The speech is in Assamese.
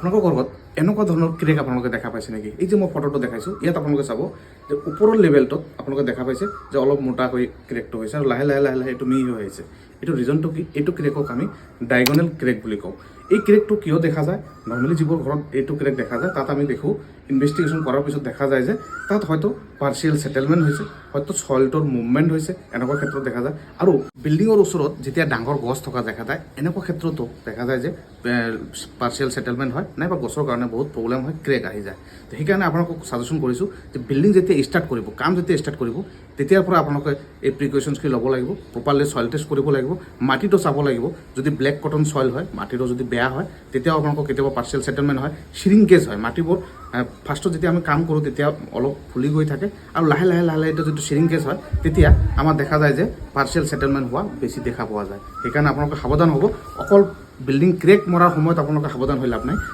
আপোনালোকৰ ঘৰত এনেকুৱা ধৰণৰ ক্ৰেক আপোনালোকে দেখা পাইছে নেকি? এই যে মই ফটোটো দেখাইছোঁ, ইয়াত আপোনালোকে চাব যে ওপৰৰ লেভেলটোত আপোনালোকে দেখা পাইছে যে অলপ মোটা হৈ ক্ৰেকটো হৈছে আৰু লাহে লাহে লাহে লাহে এইটো মিহি হৈ আহিছে। এইটো ৰিজনটো কি? এইটো ক্ৰেকক আমি ডায়গনেল ক্ৰেক বুলি কওঁ। এই ক্ৰেকটো কিয় দেখা যায়? নৰ্মেলি যিবোৰ ঘৰত এইটো ক্ৰেক দেখা যায় তাত আমি দেখোঁ ইনভেষ্টিগেশ্যন কৰাৰ পিছত দেখা যায় যে তাত হয়তো পাৰ্চিয়েল ছেটেলমেণ্ট হৈছে, হয়তো চইলটোৰ মুভমেণ্ট হৈছে, এনেকুৱা ক্ষেত্ৰত দেখা যায়। আৰু বিল্ডিঙৰ ওচৰত যেতিয়া ডাঙৰ গছ থকা দেখা যায় এনেকুৱা ক্ষেত্ৰতো দেখা যায় যে পাৰ্চিয়েল ছেটেলমেণ্ট হয় নাইবা গছৰ কাৰণে বহুত প্ৰব্লেম হয়, ক্ৰেক আহি যায়। তো সেইকাৰণে আপোনালোকক ছাজেশ্যন কৰিছোঁ যে বিল্ডিং যেতিয়া ষ্টাৰ্ট কৰিব, কাম যেতিয়া ষ্টাৰ্ট কৰিব, তেতিয়াৰ পৰা আপোনালোকে এই প্ৰিকশ্যনছখিনি ল'ব লাগিব। প্ৰপাৰলি চইল টেষ্ট কৰিব লাগিব, মাটিটো চাব লাগিব। যদি ব্লেক কটন চইল হয়, মাটিটো যদি বেয়া হয়, তেতিয়াও আপোনালোকক কেতিয়াবা পাৰ্চিয়েল ছেটেলমেণ্ট হয়, শ্ৰিংকেজ হয়। মাটিবোৰ ফাৰ্ষ্টত যেতিয়া আমি কাম কৰোঁ তেতিয়া অলপ ফুলি গৈ থাকে আৰু লাহে লাহে লাহে লাহে এইটো যিটো শ্ৰিংকেজ হয় তেতিয়া আমাৰ দেখা যায় যে পাৰ্চিয়েল ছেটেলমেণ্ট হোৱা বেছি দেখা পোৱা যায়। সেইকাৰণে আপোনালোকে সাৱধান হ'ব। অকল বিল্ডিং ক্ৰেক মৰাৰ সময়ত আপোনালোকে সাৱধান হৈ লাভ নাই।